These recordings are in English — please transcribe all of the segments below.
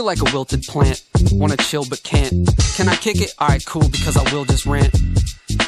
feel like a wilted plant. Wanna chill but can't. Can I kick it? Alright, cool, because I will just rant.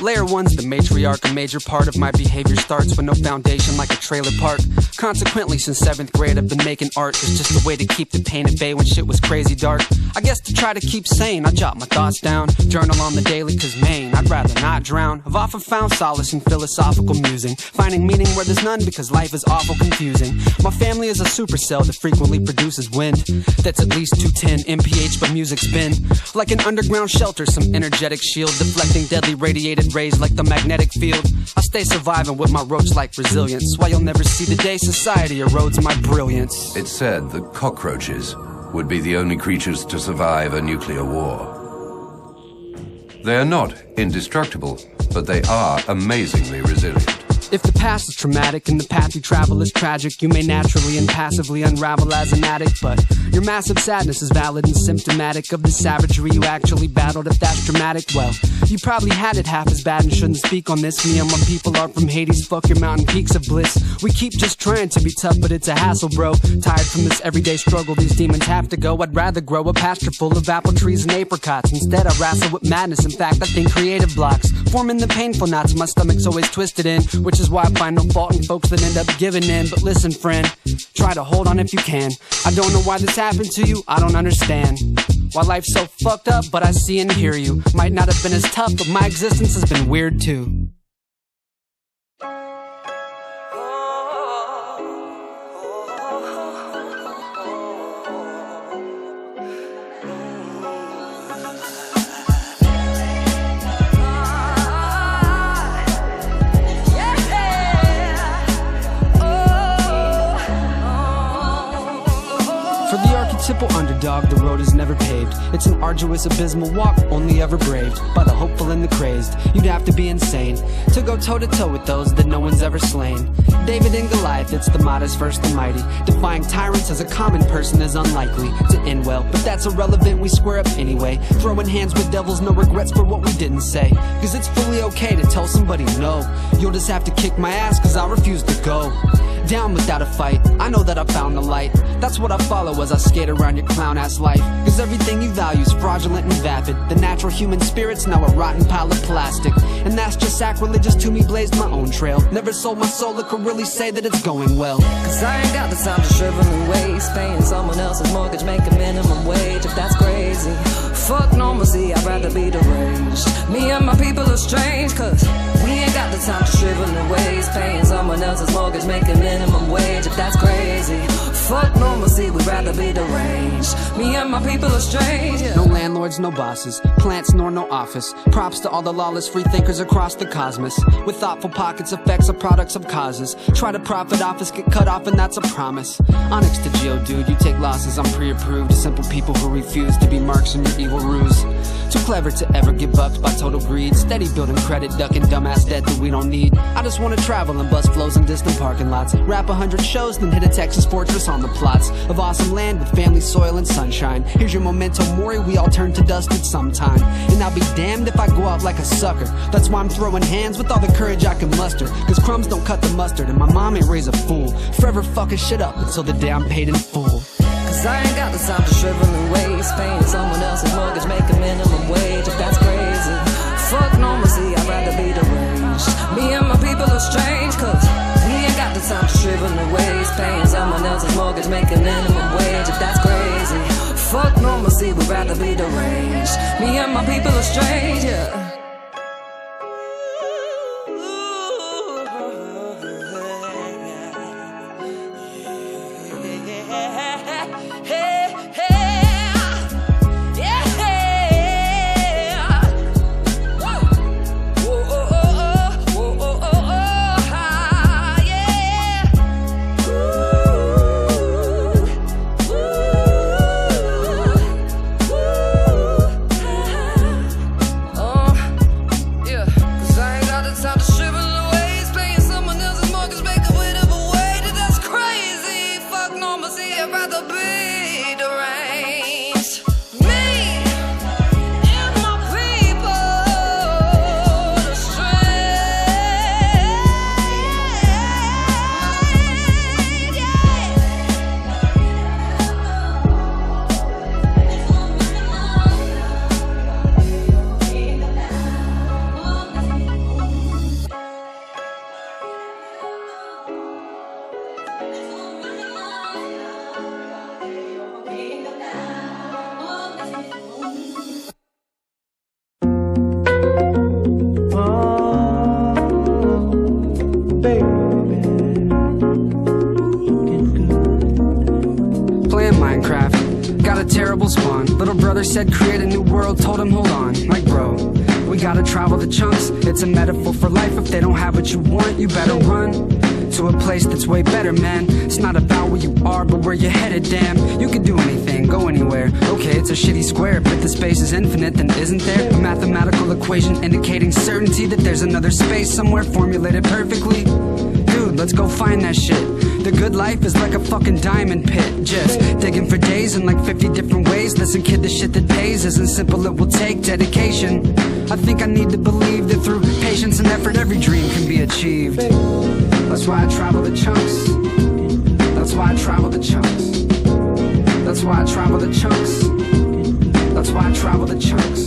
Layer 1's the matriarch. A major part of my behavior starts with no foundation like a trailer park. Consequently, since 7th grade I've been making art. It's just a way to keep the pain at bay when shit was crazy dark. I guess to try to keep sane, I jot my thoughts down, journal on the daily, cause man, I'd rather not drown. I've often found solace in philosophical musing, finding meaning where there's none because life is awful confusing. My family is a supercell that frequently produces wind that's at least 210 mph, but music's been like an underground shelter, some energetic shield deflecting deadly radiated rays like the magnetic field. I stay surviving with my roach-like resilience, why you'll never see the day society erodes my brilliance. It's said that cockroaches would be the only creatures to survive a nuclear war. They are not indestructible, but they are amazingly resilient. If the past is traumatic and the path you travel is tragic, you may naturally and passively unravel as an addict, but your massive sadness is valid and symptomatic of the savagery you actually battled. If that's dramatic, well, you probably had it half as bad and shouldn't speak on this. Me and my people are from Hades, fuck your mountain peaks of bliss. We keep just trying to be tough, but it's a hassle, bro. Tired from this everyday struggle, these demons have to go. I'd rather grow a pasture full of apple trees and apricots. Instead I wrestle with madness, in fact I think creative blocks forming the painful knots my stomach's always twisted in, which is why I find no fault in folks that end up giving in. But listen friend, try to hold on if you can. I don't know why this happened to you, I don't understand why life's so fucked up, but I see and hear you. Might not have been as tough, but my existence has been weird too. Typical underdog, the road is never paved. It's an arduous, abysmal walk, only ever braved by the hopeful and the crazed. You'd have to be insane to go toe-to-toe with those that no one's ever slain. David and Goliath, it's the modest versus the mighty. Defying tyrants as a common person is unlikely to end well, but that's irrelevant, we square up anyway. Throwing hands with devils, no regrets for what we didn't say, cause it's fully okay to tell somebody no. You'll just have to kick my ass cause I refuse to go down without a fight. I know that I found the light, that's what I follow as I skate around your clown ass life. Cause everything you value's fraudulent and vapid. The natural human spirit's now a rotten pile of plastic, and that's just sacrilegious to me, blazed my own trail. Never sold my soul, it could really say that it's going well. Cause I ain't got the time to shrivel and waste, paying someone else's mortgage, make a minimum wage. If that's crazy, fuck normalcy, I'd rather be deranged. Me and my people are strange, cause we ain't got the time to shrivel and waste, paying someone else's mortgage, make a minimum wage. If that's crazy, fuck normalcy, we'd rather be deranged. Me and my people are strange, yeah. No landlords, no bosses, plants nor no office. Props to all the lawless free thinkers across the cosmos, with thoughtful pockets, effects of products of causes. Try to profit off us, get cut off, and that's a promise. Onyx to Geo, dude, you take losses, I'm pre-approved. Simple people who refuse to be marks in your evil ruse. Too clever to ever get bucked by total greed. Steady building credit, ducking dumbass debt that we don't need. I just wanna travel and bust flows in distant parking lots. Rap 100 shows, then hit a Texas fortress on the plots of awesome land with family, soil, and sunshine. Here's your memento mori, we all turn to dust at some time. And I'll be damned if I go out like a sucker. That's why I'm throwing hands with all the courage I can muster. Cause crumbs don't cut the mustard, and my mom ain't raised a fool. Forever fucking shit up until the day I'm paid in full. Cause I ain't got the time to shrivel and waste, paying someone else's mortgage, make a minimum wage. If that's crazy, fuck normalcy, I'd rather be deranged. Me and my people are strange, cause we ain't got the time to shrivel and waste, paying someone else's mortgage, make a minimum wage. If that's crazy, fuck normalcy, we'd rather be deranged. Me and my people are strange, yeah. brother said create a new world, told him hold on, like bro, we gotta travel the chunks. It's a metaphor for life. If they don't have what you want, you better run to a place that's way better, man. It's not about where you are, but where you're headed, damn. You can do anything, go anywhere. Okay, it's a shitty square, but if the space is infinite, then isn't there a mathematical equation indicating certainty that there's another space somewhere formulated perfectly? Dude, let's go find that shit. The good life is like a fucking diamond pit, just digging for days in like 50 different ways. Listen kid, the shit that pays isn't simple, it will take dedication. I think I need to believe that through patience and effort every dream can be achieved. That's why I travel the chunks. That's why I travel the chunks. That's why I travel the chunks. That's why I travel the chunks.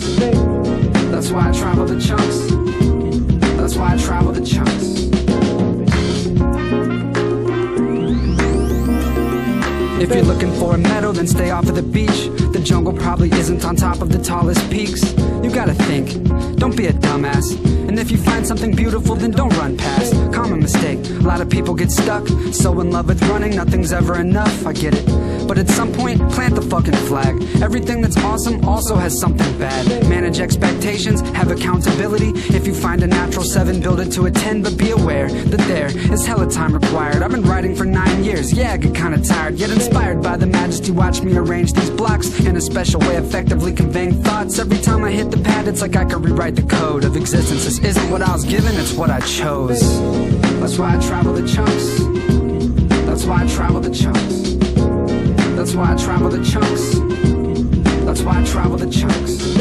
That's why I travel the chunks. That's why I travel the chunks. If you're looking for a meadow, then stay off of the beach. The jungle probably isn't on top of the tallest peaks. You gotta think, don't be a dumbass. And if you find something beautiful, then don't run past. Common mistake, a lot of people get stuck, so in love with running, nothing's ever enough, I get it. But at some point, plant the fucking flag. Everything that's awesome also has something bad. Manage expectations, have accountability. If you find a natural 7, build it to a 10, but be aware that there is hella time required. I've been writing for 9 years, yeah, I get kinda tired, yet inspired by the majesty. Watch me arrange these blocks in a special way, effectively conveying thoughts. Every time I hit the pad, it's like I could rewrite the code of existence. This isn't what I was given, it's what I chose. That's why I travel the chunks. That's why I travel the chunks. That's why I travel the chunks. That's why I travel the chunks.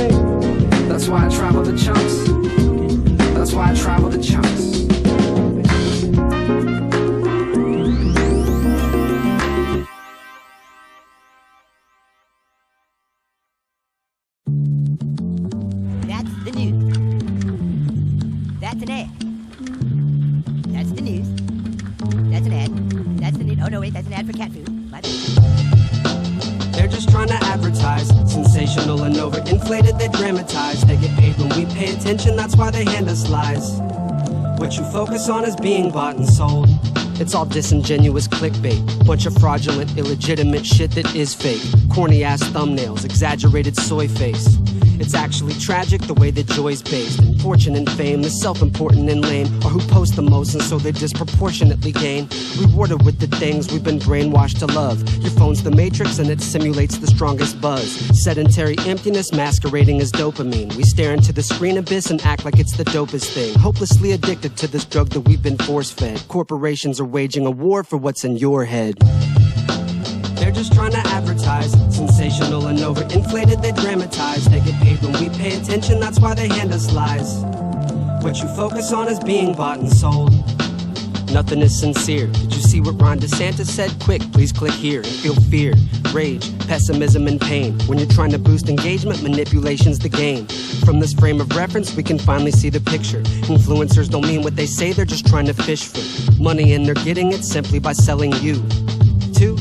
That's why I travel the chunks. That's why I travel the chunks. That's the news. That's an ad. That's the news. That's an ad. That's the news. Oh no, wait, that's an ad for cat food. My bad. They're just trying to advertise. Sensational and overinflated, they dramatize. They get paid when we pay attention, that's why they hand us lies. What you focus on is being bought and sold. It's all disingenuous clickbait. Bunch of fraudulent, illegitimate shit that is fake. Corny ass thumbnails, exaggerated soy face. It's actually tragic the way that joy's based. And fortune and fame, the self-important and lame are who post the most, and so they disproportionately gain. Rewarded with the things we've been brainwashed to love. Your phone's the matrix and it simulates the strongest buzz. Sedentary emptiness masquerading as dopamine. We stare into the screen abyss and act like it's the dopest thing. Hopelessly addicted to this drug that we've been force-fed. Corporations are waging a war for what's in your head. They're just trying to advertise. Sensational and overinflated, they dramatize. They get paid when we pay attention, that's why they hand us lies. What you focus on is being bought and sold. Nothing is sincere. Did you see what Ron DeSantis said? Quick, please click here and feel fear, rage, pessimism, and pain. When you're trying to boost engagement, manipulation's the game. From this frame of reference, we can finally see the picture. Influencers don't mean what they say, they're just trying to fish for money, and they're getting it simply by selling you to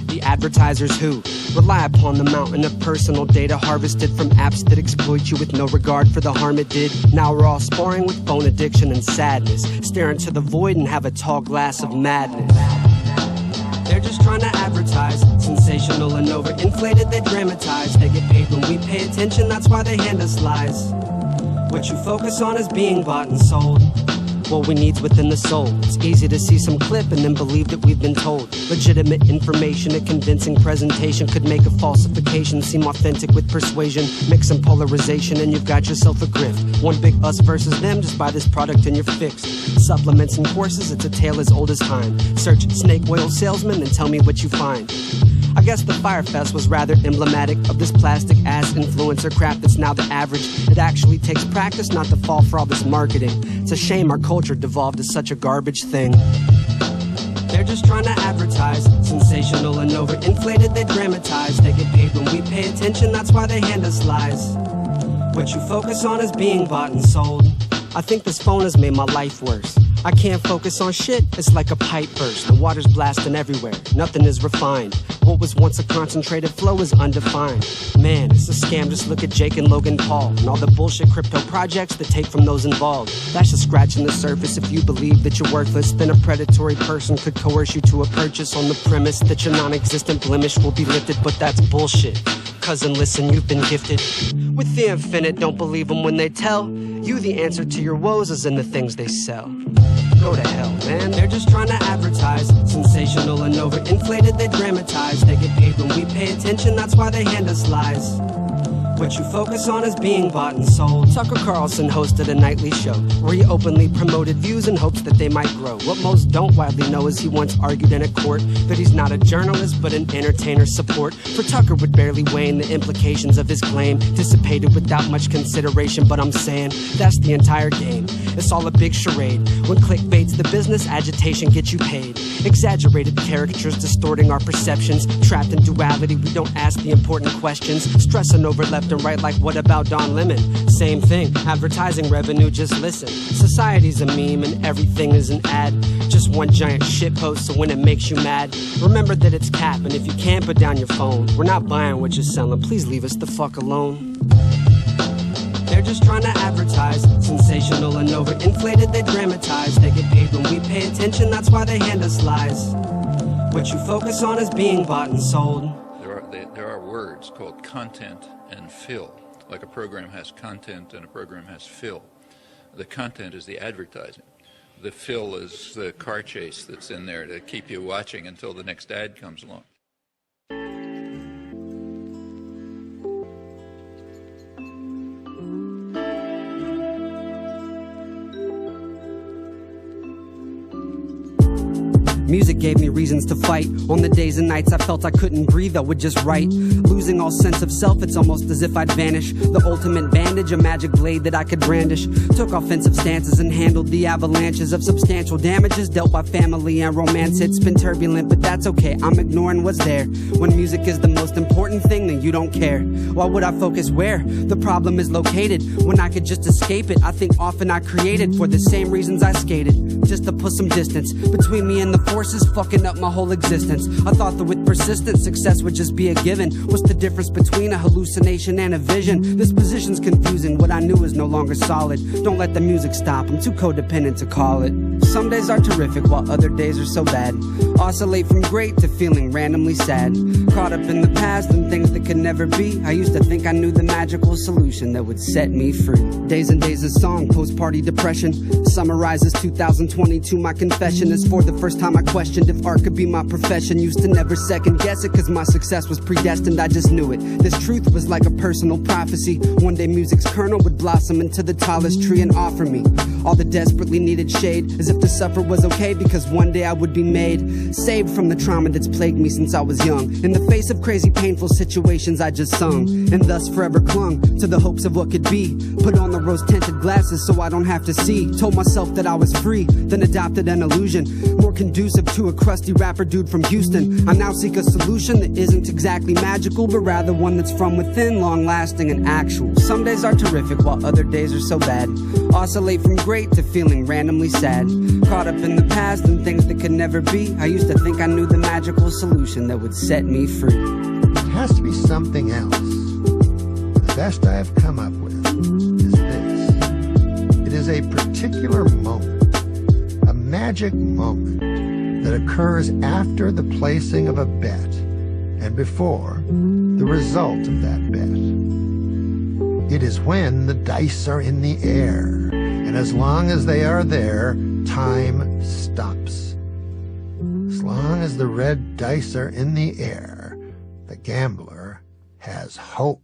the advertisers who rely upon the mountain of personal data harvested from apps that exploit you with no regard for the harm it did. Now we're all sparring with phone addiction and sadness, staring to the void and have a tall glass of madness. They're just trying to advertise. Sensational and overinflated, they dramatize. They get paid when we pay attention, that's why they hand us lies. What you focus on is being bought and sold. What we need's within the soul. It's easy to see some clip and then believe that we've been told. Legitimate information, a convincing presentation could make a falsification seem authentic with persuasion. Mix some polarization and you've got yourself a grift. One big us versus them, just buy this product and you're fixed. Supplements and courses, it's a tale as old as time. Search snake oil salesman and tell me what you find. I guess the Fire Fest was rather emblematic of this plastic ass influencer crap that's now the average. It actually takes practice not to fall for all this marketing. It's a shame our culture devolved to such a garbage thing. They're just trying to advertise. Sensational and overinflated, they dramatize. They get paid when we pay attention, that's why they hand us lies. What you focus on is being bought and sold. I think this phone has made my life worse. I can't focus on shit, it's like a pipe burst. The water's blasting everywhere, nothing is refined. What was once a concentrated flow is undefined. Man, it's a scam, just look at Jake and Logan Paul and all the bullshit crypto projects that take from those involved. That's just scratching the surface. If you believe that you're worthless, then a predatory person could coerce you to a purchase on the premise that your non-existent blemish will be lifted, but that's bullshit. cousin, listen, you've been gifted with the infinite. Don't believe them when they tell you the answer to your woes is in the things they sell. Go to hell, man. They're just trying to advertise. Sensational and overinflated, they dramatize. They get paid when we pay attention, that's why they hand us lies. What you focus on is being bought and sold. Tucker Carlson hosted a nightly show where he openly promoted views in hopes that they might grow. What most don't widely know is he once argued in a court that he's not a journalist but an entertainer's support. For Tucker would barely weigh the implications of his claim, dissipated without much consideration. But I'm saying that's the entire game. It's all a big charade. When clickbait's the business, agitation gets you paid. Exaggerated caricatures distorting our perceptions. Trapped in duality, we don't ask the important questions. Stressing over left and right like what about Don Lemon? Same thing, advertising revenue, just listen. Society's a meme and everything is an ad. Just one giant shitpost, so when it makes you mad, remember that it's cap, and if you can't put down your phone, we're not buying what you're selling, please leave us the fuck alone. They're just trying to advertise. Sensational and overinflated, they dramatize. They get paid when we pay attention, that's why they hand us lies. What you focus on is being bought and sold. There are words called content and fill. Like a program has content and a program has fill. The content is the advertising. The fill is the car chase that's in there to keep you watching until the next ad comes along. Music gave me reasons to fight. On the days and nights I felt I couldn't breathe, I would just write. Losing all sense of self, it's almost as if I'd vanish. The ultimate bandage, a magic blade that I could brandish. Took offensive stances and handled the avalanches of substantial damages dealt by family and romance. It's been turbulent, but that's okay, I'm ignoring what's there. When music is the most important thing, then you don't care. Why would I focus where the problem is located when I could just escape it? I think often I created for the same reasons I skated, just to put some distance between me and the forces fucking up my whole existence. I thought that with persistence success would just be a given. What's the difference between a hallucination and a vision? This position's confusing, what I knew is no longer solid. Don't let the music stop, I'm too codependent to call it. Some days are terrific while other days are so bad. Oscillate from great to feeling randomly sad. Caught up in the past and things that could never be. I used to think I knew the magical solution that would set me free. Days and days of song, post-party depression summarizes 2022. My confession is for the first time I questioned if art could be my profession. Used to never second guess it cause my success was predestined, I just knew it. This truth was like a personal prophecy. One day music's kernel would blossom into the tallest tree and offer me all the desperately needed shade, as if to suffer was okay because one day I would be made, saved from the trauma that's plagued me since I was young. In the face of crazy painful situations I just sung, and thus forever clung to the hopes of what could be. Put on the rose-tinted glasses so I don't have to see. Told myself that I was free, then adopted an illusion more conducive to a crusty rapper dude from Houston. I now seek a solution that isn't exactly magical, but rather one that's from within, long-lasting and actual. Some days are terrific while other days are so bad. Oscillate from great to feeling randomly sad. Caught up in the past and things that could never be. I used to think I knew the magical solution that would set me free. It has to be something else. The best I have come up with is this. It is a particular moment, a magic moment that occurs after the placing of a bet and before the result of that bet. It is when the dice are in the air, and as long as they are there, time stops. As long as the red dice are in the air, the gambler has hope.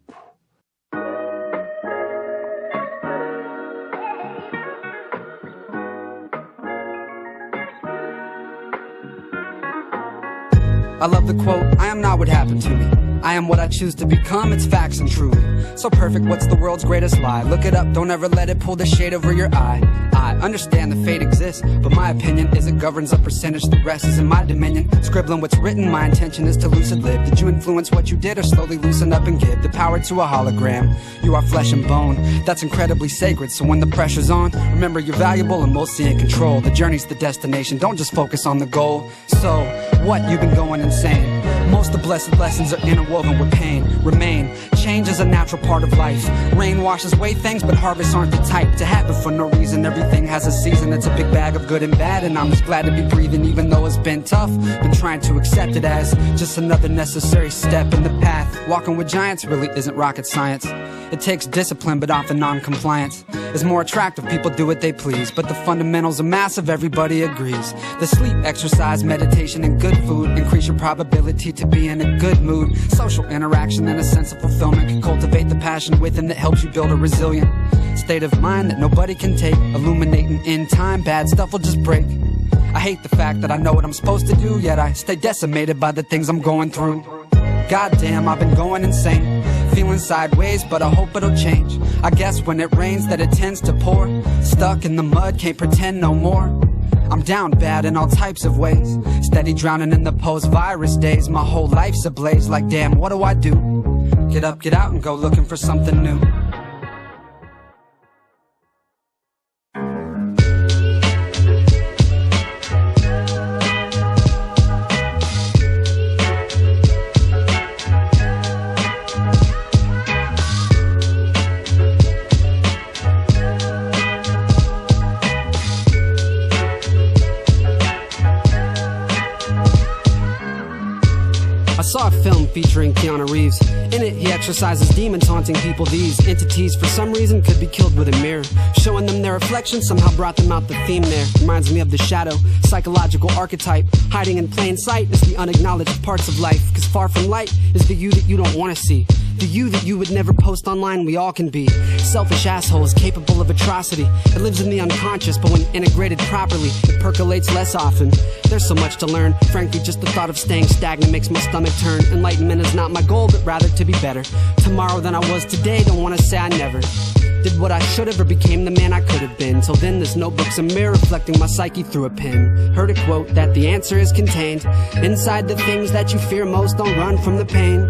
I love the quote, I am not what happened to me. I am what I choose to become, it's facts and truly. So perfect, what's the world's greatest lie? Look it up, don't ever let it pull the shade over your eye. I understand the fate exists, but my opinion is it governs a percentage, the rest is in my dominion. Scribbling what's written, my intention is to lucid live. Did you influence what you did or slowly loosen up and give the power to a hologram? You are flesh and bone, that's incredibly sacred. So when the pressure's on, remember you're valuable and mostly in control. The journey's the destination, don't just focus on the goal. So, what, you've been going insane. Most of the blessed lessons are interwoven with pain. Remain change is a natural part of life. Rain washes away things, but harvests aren't the type to happen for no reason. Everything has a season. It's a big bag of good and bad, and I'm just glad to be breathing, even though it's been tough. Been trying to accept it as just another necessary step in the path. Walking with giants really isn't rocket science. It takes discipline, but often non-compliance is more attractive. People do what they please, but the fundamentals are massive, everybody agrees. The sleep, exercise, meditation, and good food increase your probability to be in a good mood. Social interaction and a sense of fulfillment can cultivate the passion within that helps you build a resilient state of mind that nobody can take. Illuminating in time, bad stuff will just break. I hate the fact that I know what I'm supposed to do, yet I stay decimated by the things I'm going through. Goddamn, I've been going insane, feeling sideways, but I hope it'll change. I guess when it rains that it tends to pour. Stuck in the mud, can't pretend no more. I'm down bad in all types of ways, steady drowning in the post-virus days. My whole life's ablaze, like damn, what do I do? Get up, get out, and go looking for something new. I saw a film featuring Keanu Reeves. In it, he exercises demons haunting people. These entities, for some reason, could be killed with a mirror. Showing them their reflection somehow brought them out the theme there. Reminds me of the shadow, psychological archetype. Hiding in plain sight is the unacknowledged parts of life. Cause far from light is the you that you don't want to see. The you that you would never post online, we all can be. Selfish assholes capable of atrocity. It lives in the unconscious, but when integrated properly, it percolates less often. There's so much to learn. Frankly, just the thought of staying stagnant makes my stomach turn. Enlightenment is not my goal, but rather to be better tomorrow than I was today. Don't want to say I never did what I should have or became the man I could have been. Till then, this notebook's a mirror reflecting my psyche through a pen. Heard a quote that the answer is contained inside the things that you fear most. Don't run from the pain.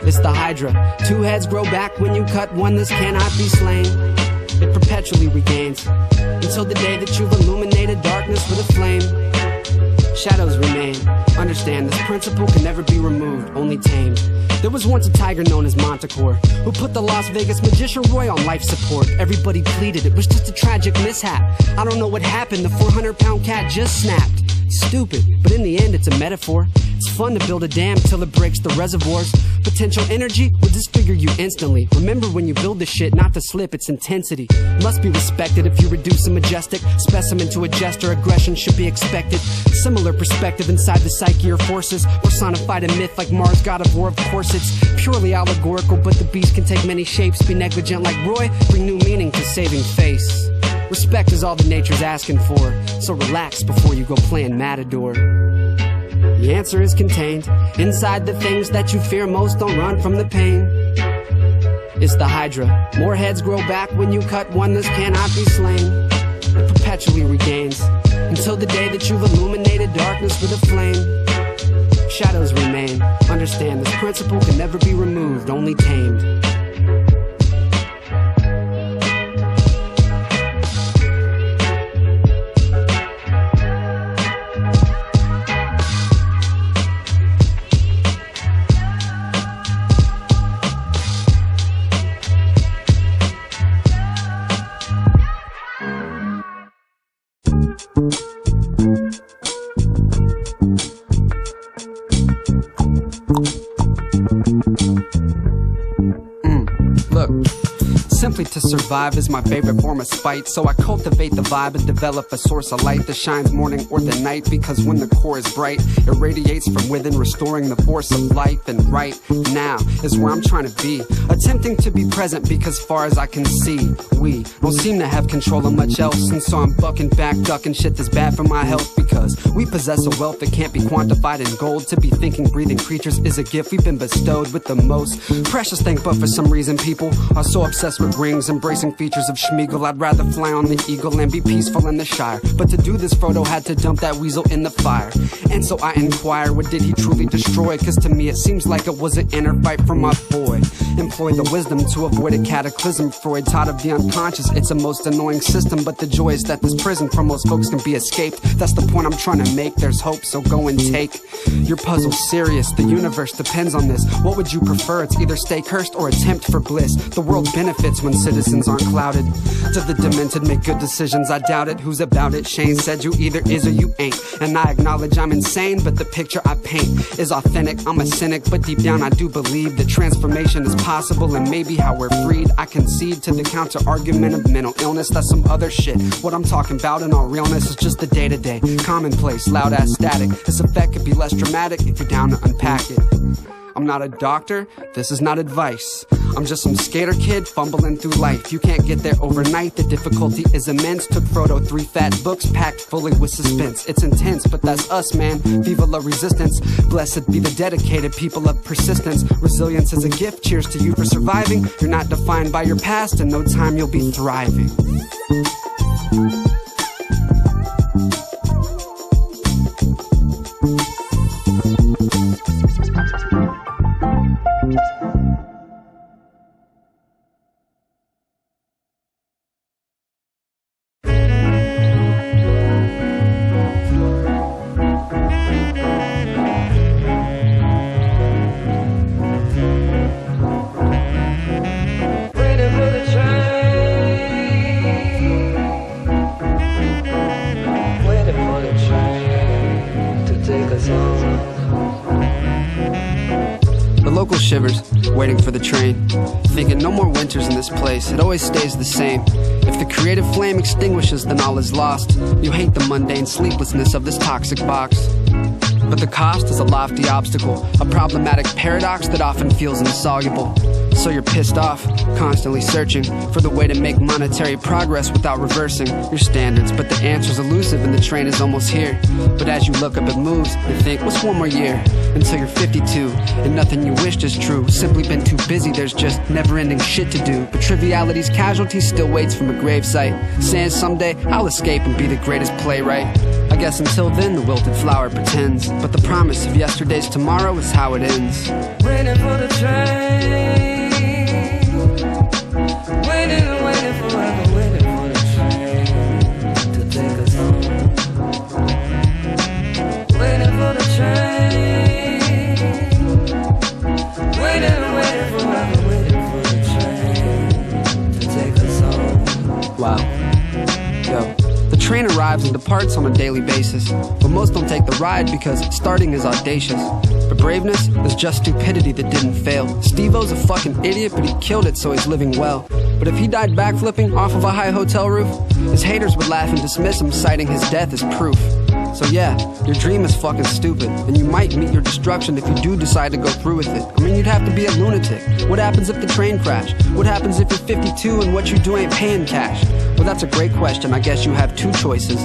It's the Hydra. Two heads grow back when you cut one. This cannot be slain. It perpetually regains until the day that you've illuminated darkness with a flame. Shadows remain. Understand this principle can never be removed, only tamed. There was once a tiger known as Montecore who put the Las Vegas magician Roy on life support. Everybody pleaded it was just a tragic mishap. I don't know what happened, the 400-pound cat just snapped. Stupid, but in the end it's a metaphor. It's fun to build a dam till it breaks the reservoirs. Potential energy will disfigure you instantly. Remember when you build this shit not to slip, its intensity must be respected. If you reduce a majestic specimen to a jester, aggression should be expected. Similar perspective inside the psyche or forces personified in myth like Mars, god of war. Of course it's purely allegorical, but the beast can take many shapes. Be negligent like Roy, bring new meaning to saving face. Respect is all that nature's asking for, so relax before you go playing Matador. The answer is contained inside the things that you fear most. Don't run from the pain. It's the Hydra. More heads grow back when you cut one. This cannot be slain. It perpetually regains until the day that you've illuminated darkness with a flame. Shadows remain. Understand this principle can never be removed, only tamed. Simply to survive is my favorite form of spite. So I cultivate the vibe and develop a source of light that shines morning or the night. Because when the core is bright, it radiates from within, restoring the force of life. And right now is where I'm trying to be, attempting to be present, because far as I can see, we don't seem to have control of much else. And so I'm bucking back, ducking shit that's bad for my health. Because we possess a wealth that can't be quantified in gold. To be thinking, breathing creatures is a gift we've been bestowed with the most precious thing. But for some reason people are so obsessed obsessed with rings, embracing features of Schmeagol. I'd rather fly on the eagle and be peaceful in the Shire. But to do this, Frodo had to dump that weasel in the fire. And so I inquire, what did he truly destroy? Cause to me it seems like it was an inner fight for my boy. Employ the wisdom to avoid a cataclysm. Freud taught of the unconscious, it's a most annoying system. But the joy is that this prison for most folks can be escaped. That's the point I'm trying to make, there's hope, so go and take your puzzle serious. The universe depends on this. What would you prefer? It's either stay cursed or attempt for bliss. The world benefits when citizens aren't clouded. To the demented, make good decisions, I doubt it. Who's about it? Shane said you either is or you ain't. And I acknowledge I'm insane, but the picture I paint is authentic. I'm a cynic, but deep down I do believe that transformation is possible, and maybe how we're freed. I concede to the counter argument of mental illness. That's some other shit. What I'm talking about in all realness is just the day-to-day, commonplace, loud-ass static. This effect could be less dramatic if you're down to unpack it. I'm not a doctor, this is not advice. I'm just some skater kid fumbling through life. You can't get there overnight, the difficulty is immense. Took Frodo 3 fat books packed fully with suspense. It's intense, but that's us, man. Viva la resistance. Blessed be the dedicated people of persistence. Resilience is a gift, cheers to you for surviving. You're not defined by your past, in no time you'll be thriving. Shivers, waiting for the train, thinking no more winters in this place, it always stays the same. If the creative flame extinguishes, then all is lost. You hate the mundane sleeplessness of this toxic box. But the cost is a lofty obstacle, a problematic paradox that often feels insoluble. So you're pissed off, constantly searching for the way to make monetary progress without reversing your standards. But the answer's elusive and the train is almost here. But as you look up, it moves and think, what's one more year? Until you're 52, and nothing you wished is true. Simply been too busy, there's just never-ending shit to do. But triviality's casualty still waits from a gravesite, saying someday I'll escape and be the greatest playwright. I guess until then the wilted flower pretends, but the promise of yesterday's tomorrow is how it ends. Waiting for the train, waiting and waiting forever, waiting for the train to take us home. Waiting for the train, waiting and waiting forever, waiting for the train to take us home. Wow. Yo. The train arrives and departs on a daily basis, but most don't take the ride because starting is audacious. But braveness is just stupidity that didn't fail. Steve-O's a fucking idiot, but he killed it, so he's living well. But if he died backflipping off of a high hotel roof, his haters would laugh and dismiss him, citing his death as proof. So yeah, your dream is fucking stupid, and you might meet your destruction if you do decide to go through with it. I mean, you'd have to be a lunatic. What happens if the train crashed? What happens if you're 52 and what you do ain't paying cash? Well, that's a great question. I guess you have two choices.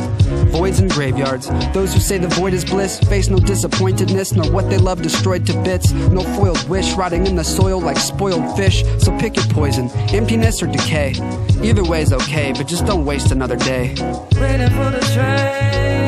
Voids and graveyards. Those who say the void is bliss face no disappointedness, nor what they love destroyed to bits. No foiled wish rotting in the soil like spoiled fish. So pick your poison, emptiness or decay. Either way is okay, but just don't waste another day. Waiting for the train.